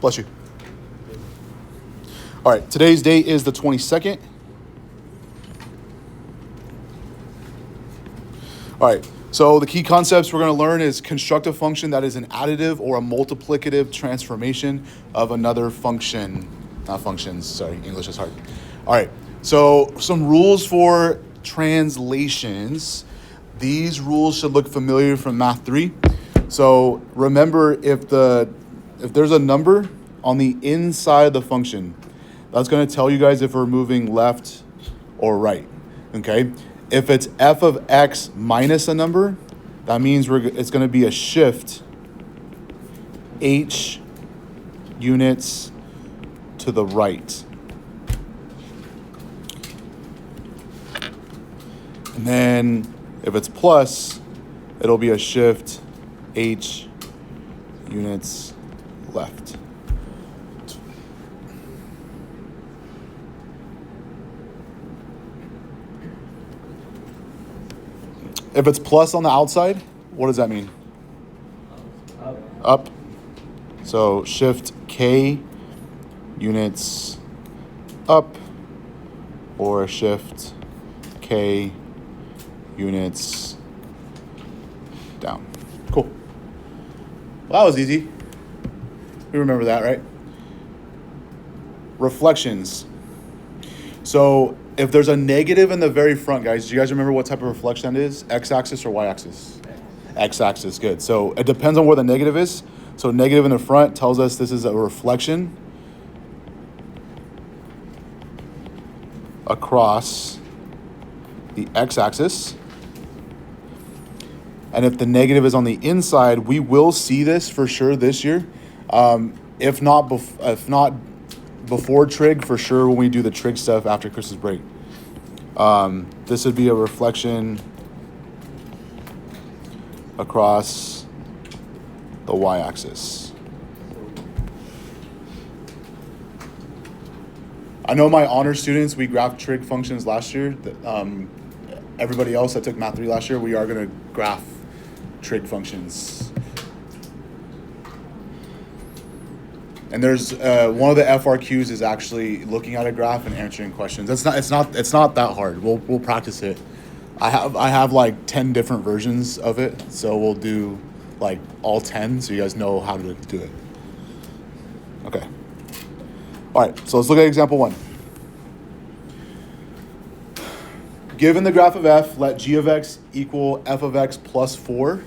Bless you. All right, today's date is the 22nd. All right, so the key concepts we're going to learn is construct a function that is an additive or a multiplicative transformation of another function. Not functions, sorry, English is hard. All right, so some rules for translations. These rules should look familiar from Math 3. So remember, if there's a number on the inside of the function, that's going to tell you guys if we're moving left or right, okay? If it's f of x minus a number, that means it's going to be a shift h units to the right. And then if it's plus, it'll be a shift h units left. If it's plus on the outside, what does that mean? Up. So shift K units up, or shift K units down. Cool. Well, that was easy. We remember that, right? Reflections. So if there's a negative in the very front, guys, do you guys remember what type of reflection that is? X-axis or Y-axis? X-axis, good. So it depends on where the negative is. So negative in the front tells us this is a reflection across the X-axis. And if the negative is on the inside, we will see this for sure this year. If not before trig, for sure when we do the trig stuff after Christmas break. This would be a reflection across the y-axis. I know my honor students, we graphed trig functions last year. Everybody else that took Math 3 last year, we are going to graph trig functions. And there's one of the FRQs is actually looking at a graph and answering questions. It's not that hard. We'll practice it. I have like 10 different versions of it, so we'll do like all 10 so you guys know how to do it. Okay. All right, so let's look at example 1. Given the graph of f, let g of x equal f of x plus 4,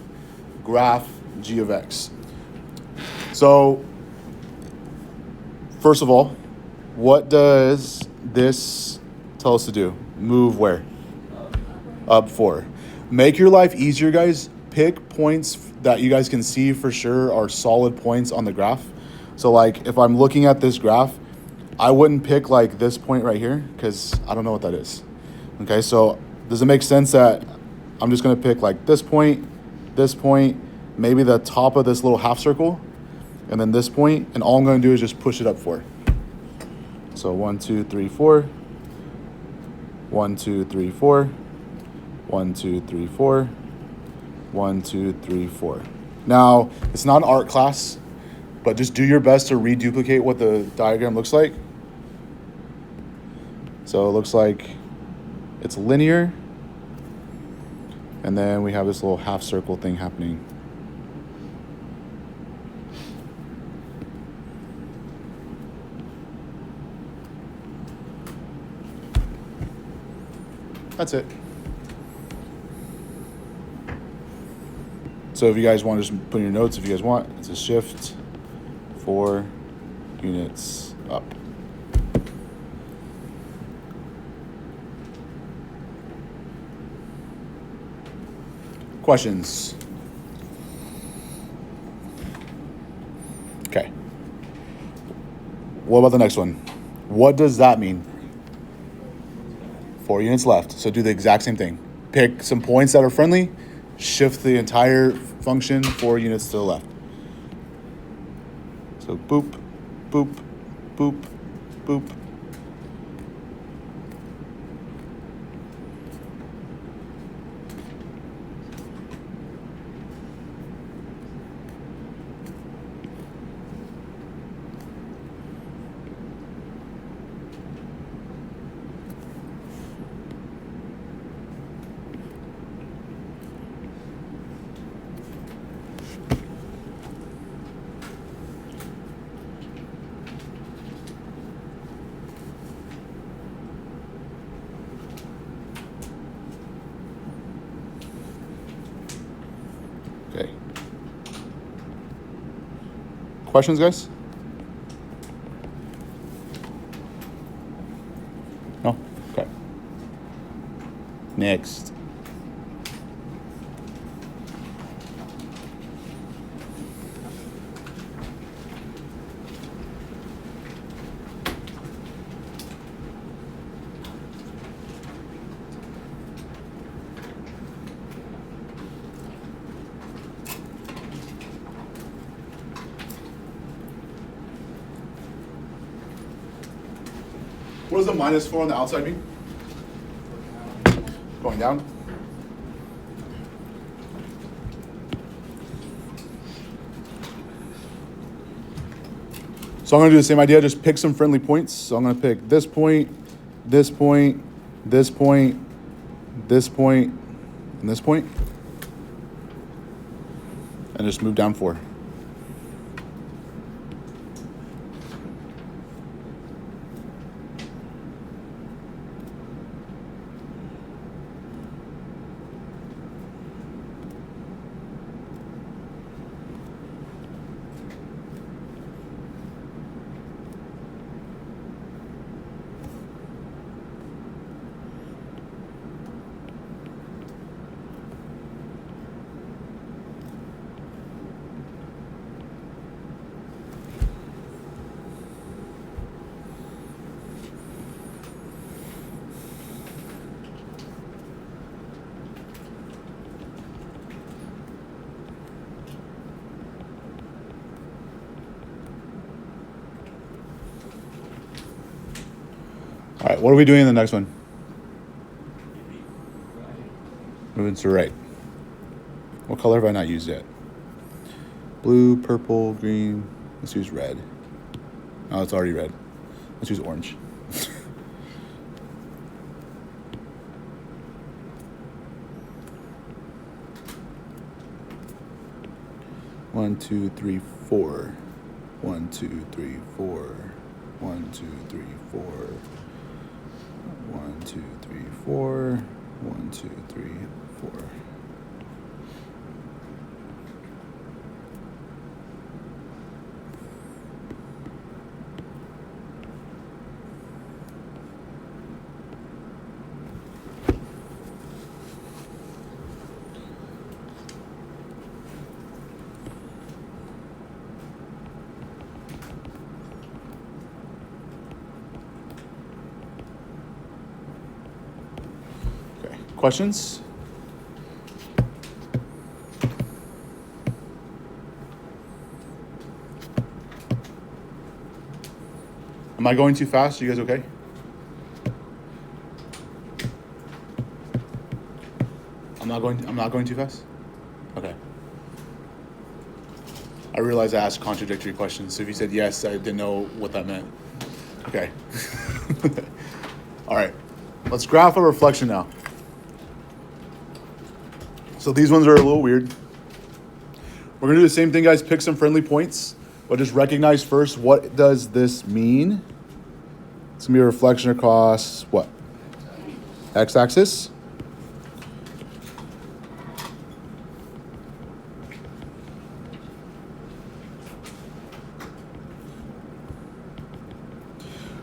graph g of x. So first of all, what does this tell us to do? Move where? Up 4. Make your life easier, guys. Pick points that you guys can see for sure are solid points on the graph. So like if I'm looking at this graph, I wouldn't pick like this point right here because I don't know what that is. Okay, so does it make sense that I'm just going to pick like this point, maybe the top of this little half circle, and then this point, and all I'm going to do is just push it up 4. So 1, 2, 3, 4. 1, 2, 3, 4. 1, 2, 3, 4. 1, 2, 3, 4. Now, it's not an art class, but just do your best to reduplicate what the diagram looks like. So it looks like it's linear, and then we have this little half circle thing happening. That's it. So if you guys want to just put in your notes, if you guys want, it's a shift 4 units up. Questions? Okay. What about the next one? What does that mean? 4 units left. So do the exact same thing. Pick some points that are friendly, shift the entire function 4 units to the left. So boop, boop, boop, boop. Questions, guys? No? Okay. Next. What does the -4 on the outside mean? Going down? So I'm going to do the same idea, just pick some friendly points. So I'm going to pick this point, this point, this point, this point, and this point. And just move down 4. All right, what are we doing in the next one? Moving to right. What color have I not used yet? Blue, purple, green. Let's use red. Oh, it's already red. Let's use orange. One, two, three, 4. 1, 2, 3, 4. 1, 2, 3, 4. 1, 2, 3, 4. 1, 2, 3, 4. Questions? Am I going too fast? Are you guys okay? I'm not going too fast? Okay. I realized I asked contradictory questions, so if you said yes, I didn't know what that meant. Okay. All right. Let's graph a reflection now. So these ones are a little weird. We're going to do the same thing, guys. Pick some friendly points, but just recognize first, what does this mean? It's going to be a reflection across what? X-axis.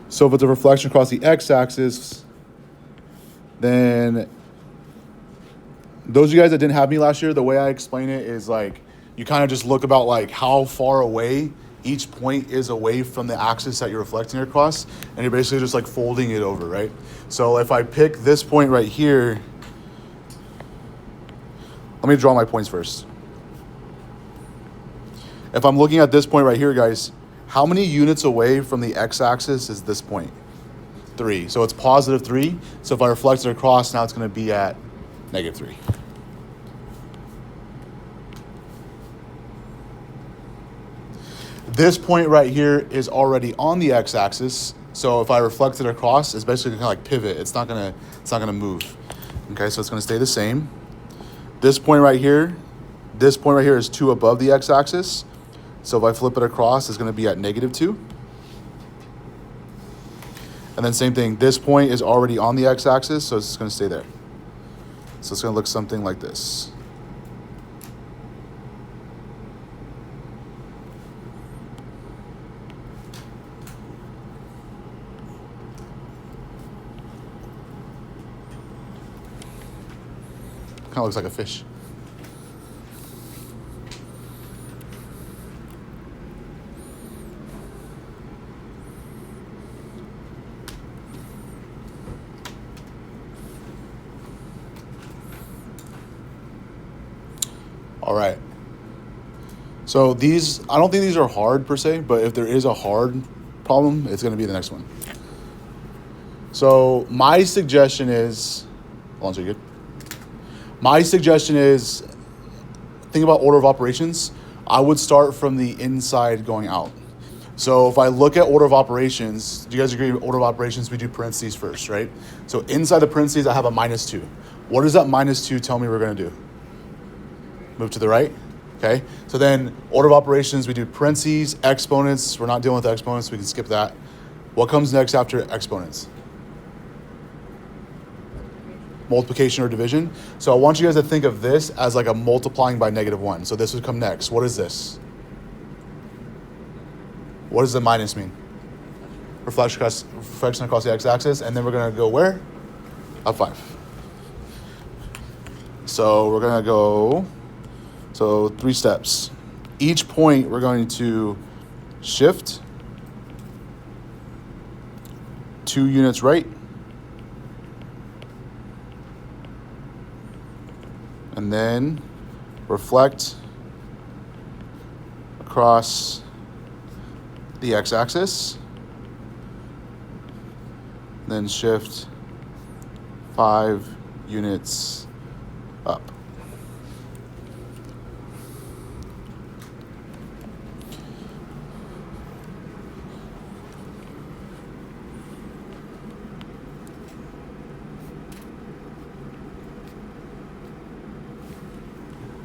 So if it's a reflection across the x-axis, then those of you guys that didn't have me last year, the way I explain it is like you kind of just look about like how far away each point is away from the axis that you're reflecting across, and you're basically just like folding it over, right? So if I pick this point right here, let me draw my points first. If I'm looking at this point right here, guys, how many units away from the x-axis is this point? 3. So it's positive 3. So if I reflect it across, now it's going to be at negative 3. This point right here is already on the x-axis. So if I reflect it across, it's basically kind of like pivot. It's not gonna move. Okay, so it's gonna stay the same. This point right here is 2 above the x-axis. So if I flip it across, it's gonna be at negative 2. And then same thing, this point is already on the x-axis, so it's gonna stay there. So it's gonna look something like this. Kind of looks like a fish. All right. So these, I don't think these are hard per se, but if there is a hard problem, it's going to be the next one. So my suggestion is, hold on, so you're good. My suggestion is, think about order of operations. I would start from the inside going out. So if I look at order of operations, do you guys agree order of operations, we do parentheses first, right? So inside the parentheses, I have a -2. What does that -2 tell me we're going to do? Move to the right, okay? So then order of operations, we do parentheses, exponents. We're not dealing with exponents, we can skip that. What comes next after exponents? Multiplication or division. So I want you guys to think of this as like a multiplying by -1. So this would come next. What is this? What does the minus mean? Reflection across the x-axis, and then we're going to go where? Up 5. So we're going to go, so 3 steps. Each point we're going to shift 2 units right, and then reflect across the x-axis, then shift 5 units up.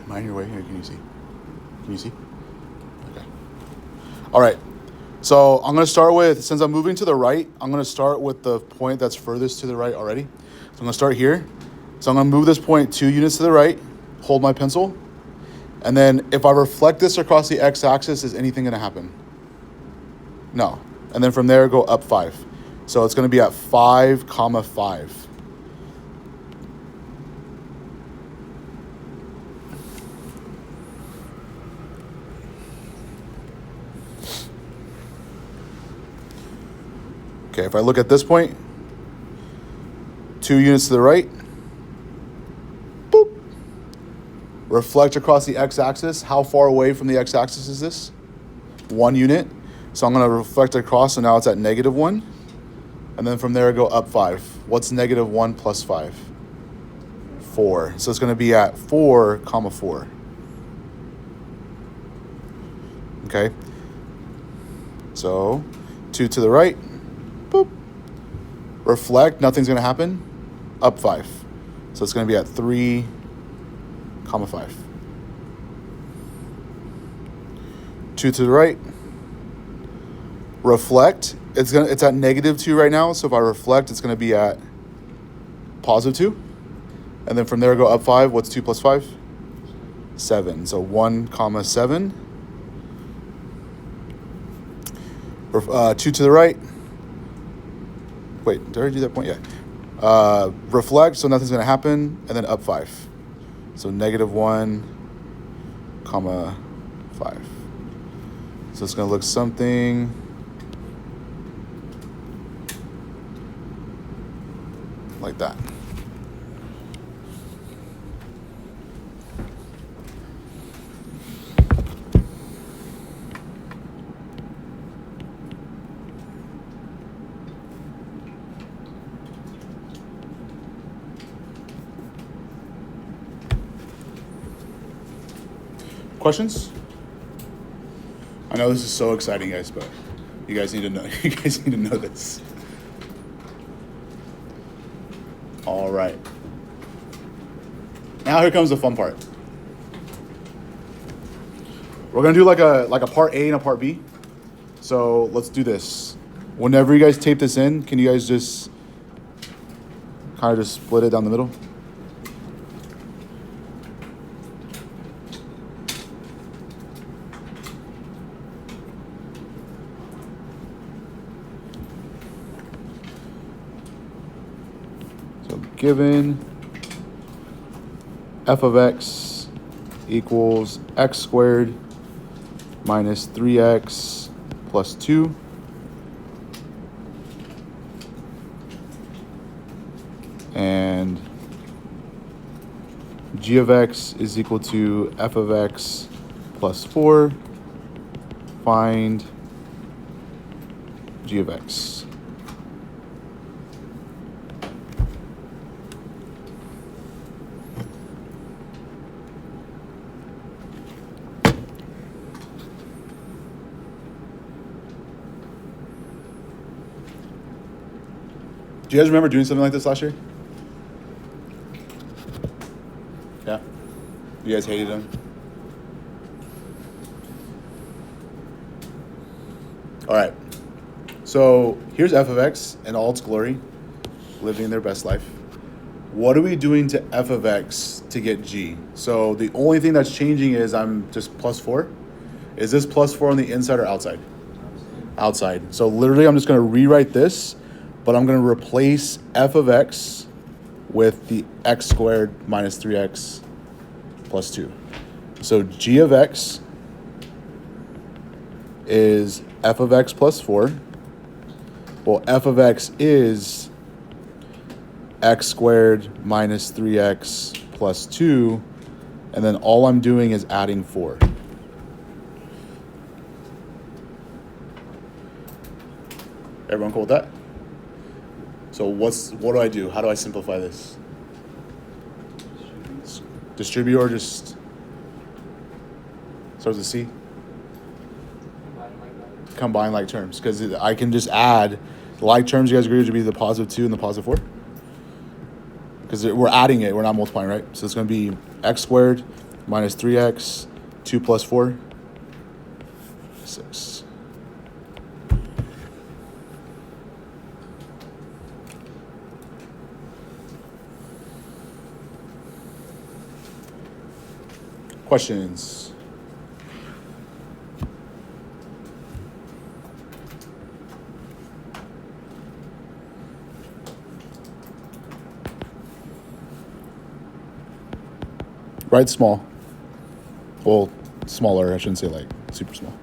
Am I in your way here? Can you see? Can you see? Okay. All right. So I'm going to start with, since I'm moving to the right, I'm going to start with the point that's furthest to the right already. So I'm going to start here. So I'm going to move this point 2 units to the right, hold my pencil, and then if I reflect this across the x-axis, is anything going to happen? No. And then from there, go up 5. So it's going to be at 5, 5. Okay, if I look at this point, 2 units to the right, boop, reflect across the x-axis. How far away from the x-axis is this? 1 unit. So I'm going to reflect across, so now it's at -1. And then from there, go up 5. What's -1 plus 5? 4. So it's going to be at 4, 4. Okay. So 2 to the right. Boop. Reflect, nothing's going to happen. Up 5. So it's going to be at 3, 5. 2 to the right. Reflect, it's at -2 right now. So if I reflect, it's going to be at +2. And then from there, go up 5. What's 2 plus 5? 7. So 1, 7. 2 to the right. Wait, did I already do that point? Yeah. Reflect, so nothing's going to happen, and then up 5. So -1, 5. So it's going to look something like that. Questions? I know this is so exciting, guys, but you guys need to know. You guys need to know this. All right. Now here comes the fun part. We're gonna do like a part A and a part B. So let's do this. Whenever you guys tape this in, can you guys just kind of just split it down the middle? Given f of x equals x squared minus 3x plus 2. And g of x is equal to f of x plus 4. Find g of x. Do you guys remember doing something like this last year? Yeah? You guys hated them? All right. So here's f of x in all its glory, living their best life. What are we doing to f of x to get g? So the only thing that's changing is I'm just plus 4. Is this plus 4 on the inside or outside? Outside. So literally I'm just going to rewrite this, but I'm going to replace f of x with the x squared minus 3x plus 2. So g of x is f of x plus 4. Well, f of x is x squared minus 3x plus 2. And then all I'm doing is adding 4. Everyone cool with that? So what do I do? How do I simplify this? Distribute or just starts with C? Combine like terms. Because I can just add like terms. You guys agree to be the positive 2 and the positive 4? Because we're adding it. We're not multiplying, right? So it's going to be x squared minus 3x, 2 plus 4, 6. Questions? Write small. Well, smaller. I shouldn't say like super small.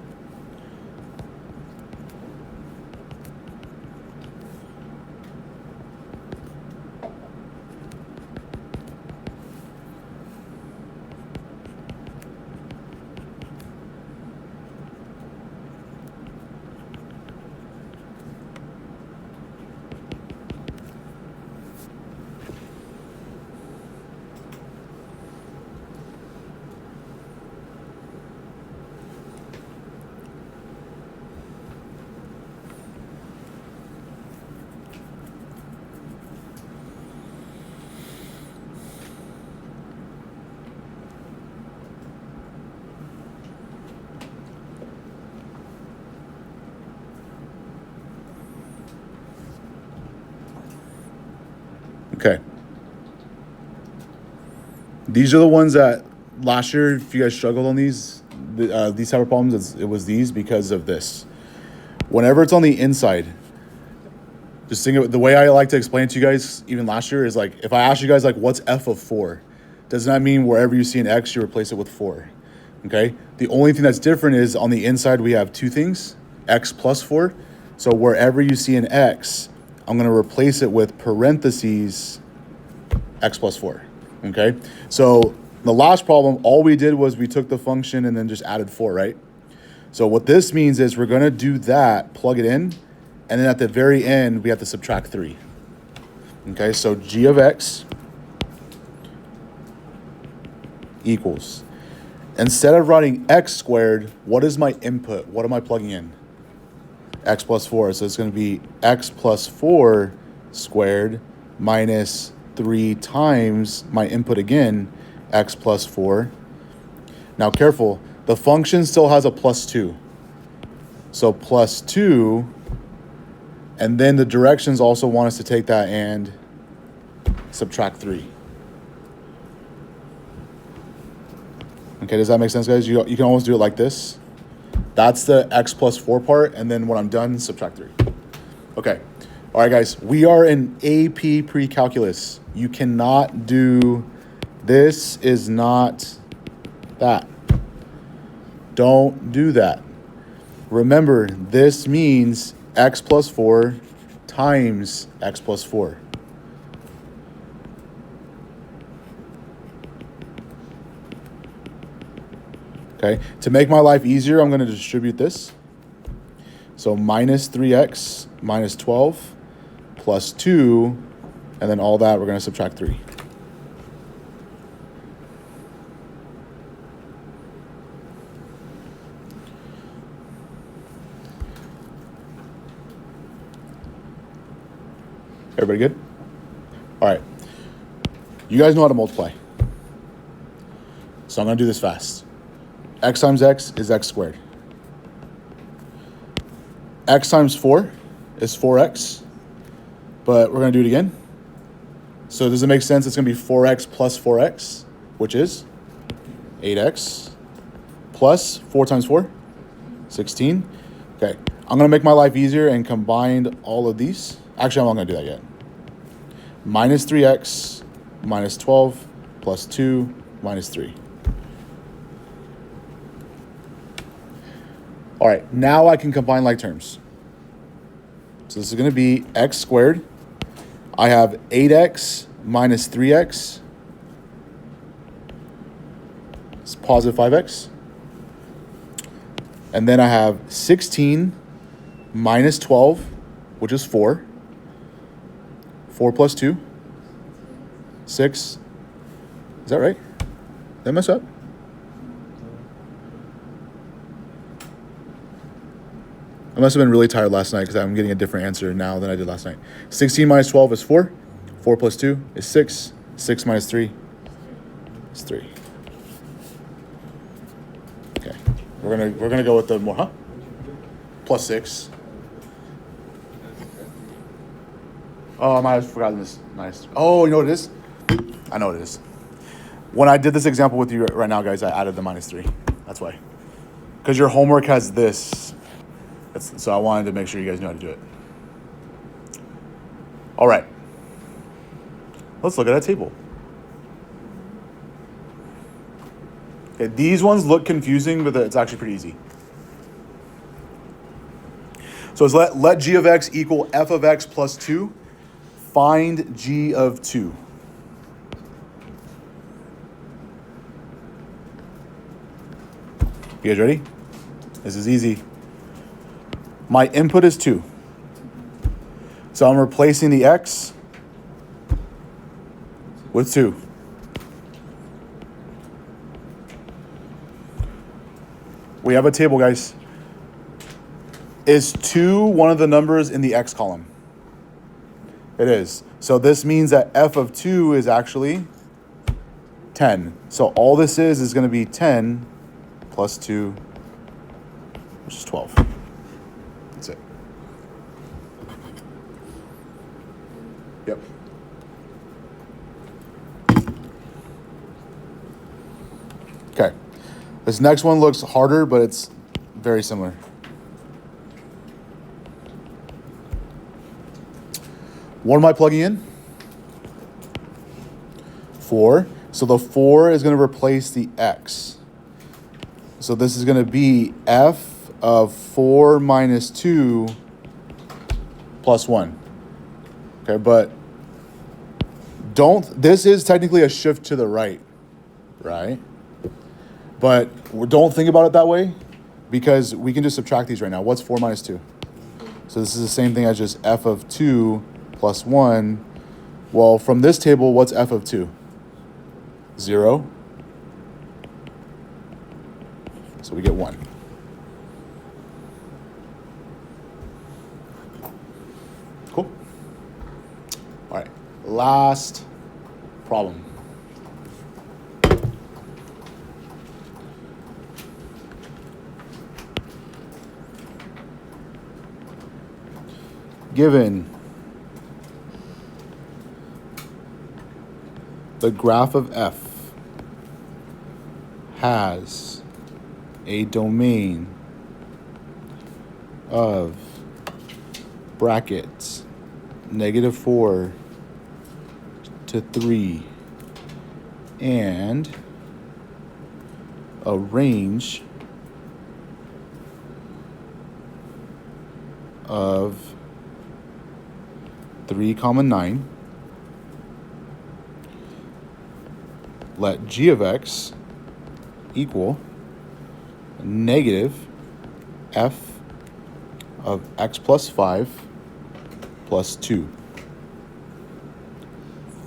Okay. These are the ones that last year, if you guys struggled on these type of problems, it was these because of this. Whenever it's on the inside, just think of the way I like to explain it to you guys, even last year, is like if I ask you guys like what's f of 4, doesn't that mean wherever you see an x, you replace it with 4? Okay. The only thing that's different is on the inside we have two things, x plus 4. So wherever you see an x, I'm going to replace it with parentheses x plus 4. Okay. So the last problem, all we did was we took the function and then just added 4, right? So what this means is we're going to do that, plug it in, and then at the very end, we have to subtract 3. Okay, so g of x equals, instead of writing x squared, what is my input? What am I plugging in? X plus 4. So it's going to be x plus 4 squared minus 3 times my input again, x plus 4. Now careful, the function still has a plus 2. So plus 2, and then the directions also want us to take that and subtract 3. Okay, does that make sense, guys? You can almost do it like this. That's the x plus 4 part, and then when I'm done, subtract 3. Okay. All right, guys. We are in AP pre-calculus. You cannot do This is not that. Don't do that. Remember, this means x plus 4 times x plus 4. Okay, to make my life easier, I'm going to distribute this. So minus 3x minus 12 plus 2, and then all that, we're going to subtract 3. Everybody good? All right. You guys know how to multiply. So I'm going to do this fast. X times x is x squared. X times 4 is 4x. But we're going to do it again. So does it make sense? It's going to be 4x plus 4x, which is 8x plus 4 times 4, 16. Okay. I'm going to make my life easier and combine all of these. Actually, I'm not going to do that yet. Minus 3x minus 12 plus 2 minus 3. All right, now I can combine like terms. So this is going to be x squared. I have 8x minus 3x. It's positive 5x. And then I have 16 minus 12, which is 4. 4 plus 2, 6. Is that right? Did I mess up? I must have been really tired last night because I'm getting a different answer now than I did last night. 16 minus 12 is 4. 4 plus 2 is 6. 6 minus 3 is 3. Okay. We're gonna go with the more, plus 6. Oh, I might have forgotten this. Nice. Oh, you know what it is? I know what it is. When I did this example with you right now, guys, I added the minus 3. That's why. Because your homework has this. So I wanted to make sure you guys know how to do it. All right. Let's look at a table. Okay, these ones look confusing, but it's actually pretty easy. So it's let g of x equal f of x plus 2. Find g of 2. You guys ready? This is easy. My input is 2. So I'm replacing the x with 2. We have a table, guys. Is 2 one of the numbers in the x column? It is. So this means that f of 2 is actually 10. So all this is going to be 10 plus 2, which is 12. That's it. Yep. Okay. This next one looks harder, but it's very similar. What am I plugging in? 4. So the 4 is going to replace the x. So this is going to be f of 4 minus 2 plus 1. Okay, but this is technically a shift to the right, right? But don't think about it that way because we can just subtract these right now. What's 4 minus 2? So this is the same thing as just f of 2 plus 1. Well, from this table, what's f of 2? 0. So we get 1. Cool. All right, last problem. Given the graph of f has a domain of brackets -4 to 3 and a range of 3, 9, let g of x equal negative f of x plus 5 plus 2.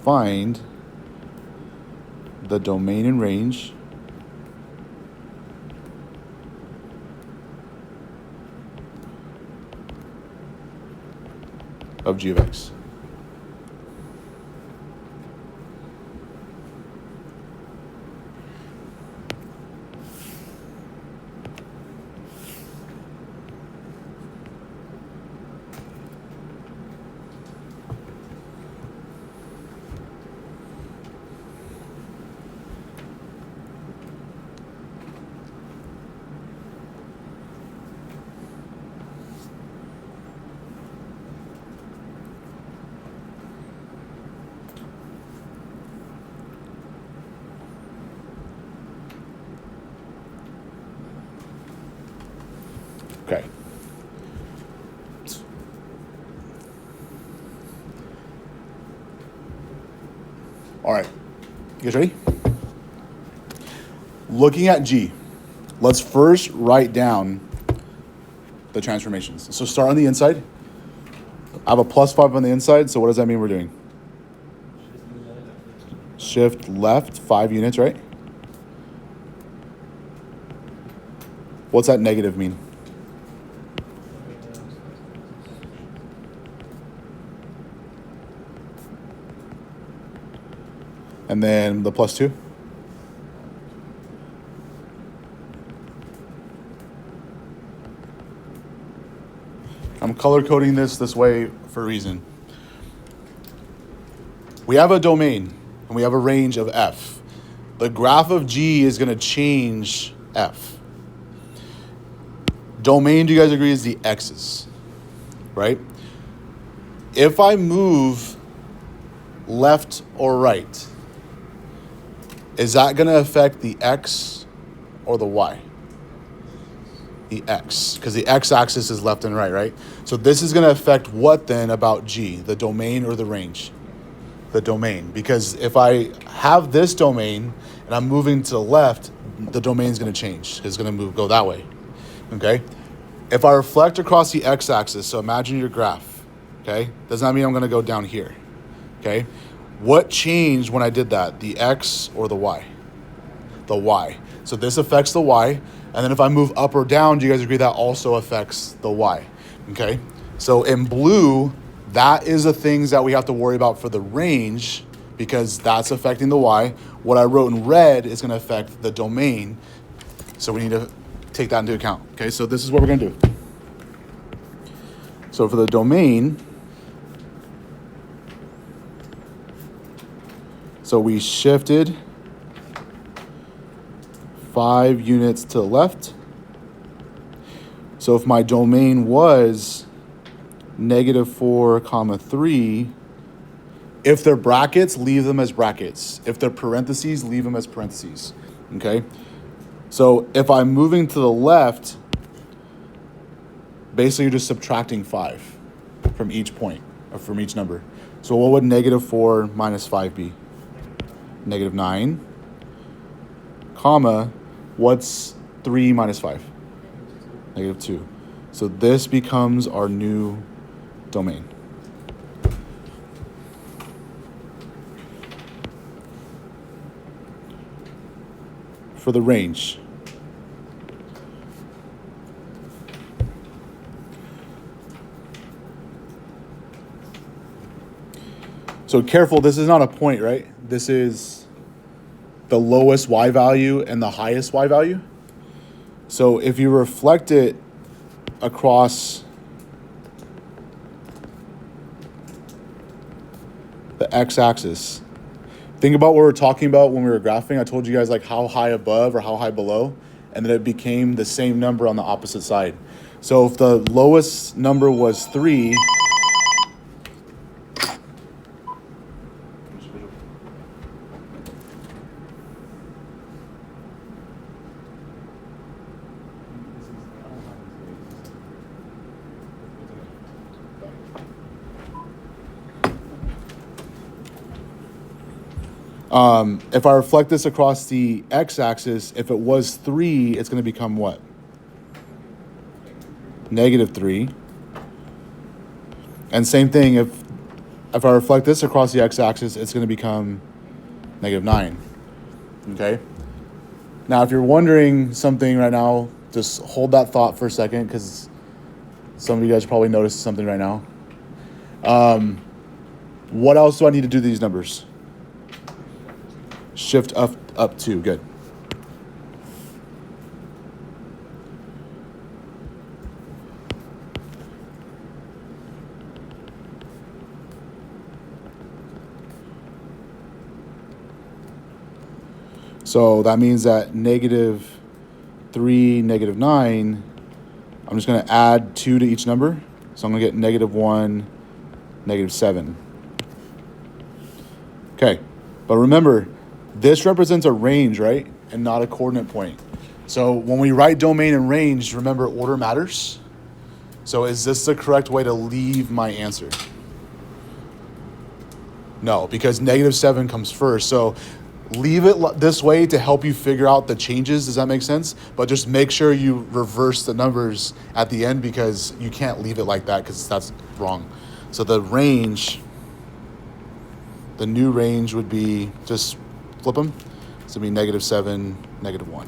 Find the domain and range of g of x. Okay. All right. You guys ready? Looking at G, let's first write down the transformations. So start on the inside. I have a plus 5 on the inside, so what does that mean we're doing? Shift left 5 units, right? What's that negative mean? And then the plus 2? I'm color coding this way for a reason. We have a domain and we have a range of f. The graph of G is going to change f. Domain, do you guys agree, is the x's, right? If I move left or right, is that going to affect the x or the y? The x, because the x-axis is left and right, right? So this is going to affect what then about G, the domain or the range? The domain, because if I have this domain and I'm moving to the left, the domain is going to change. It's going to go that way, okay? If I reflect across the x-axis, so imagine your graph, okay? Does not mean I'm going to go down here, okay? What changed when I did that? The x or the y? The y. So this affects the y. And then if I move up or down, do you guys agree that also affects the y? Okay. So in blue, that is the things that we have to worry about for the range because that's affecting the y. What I wrote in red is going to affect the domain. So we need to take that into account. Okay. So this is what we're going to do. So for the domain, so we shifted 5 units to the left. So if my domain was -4, 3, if they're brackets, leave them as brackets. If they're parentheses, leave them as parentheses. Okay? So if I'm moving to the left, basically you're just subtracting 5 from each point, or from each number. So what would -4 minus 5 be? -9, comma, what's 3 minus 5? -2. So this becomes our new domain. For the range, so careful, this is not a point, right? This is the lowest y value and the highest y value. So if you reflect it across the x-axis, think about what we were talking about when we were graphing. I told you guys like how high above or how high below, and then it became the same number on the opposite side. So if the lowest number was 3, If I reflect this across the x-axis, if it was 3, it's going to become what? -3. And same thing, if I reflect this across the x-axis, it's going to become -9. Okay? Now, if you're wondering something right now, just hold that thought for a second, because some of you guys probably noticed something right now. What else do I need to do these numbers? Shift up 2. Good. So that means that -3, -9, I'm just going to add 2 to each number. So I'm going to get -1, -7. Okay, but remember, this represents a range, right? And not a coordinate point. So when we write domain and range, remember order matters. So is this the correct way to leave my answer? No, because -7 comes first. So leave it this way to help you figure out the changes. Does that make sense? But just make sure you reverse the numbers at the end, because you can't leave it like that, because that's wrong. So the range, the new range would be, just flip them. So it'd be -7, -1.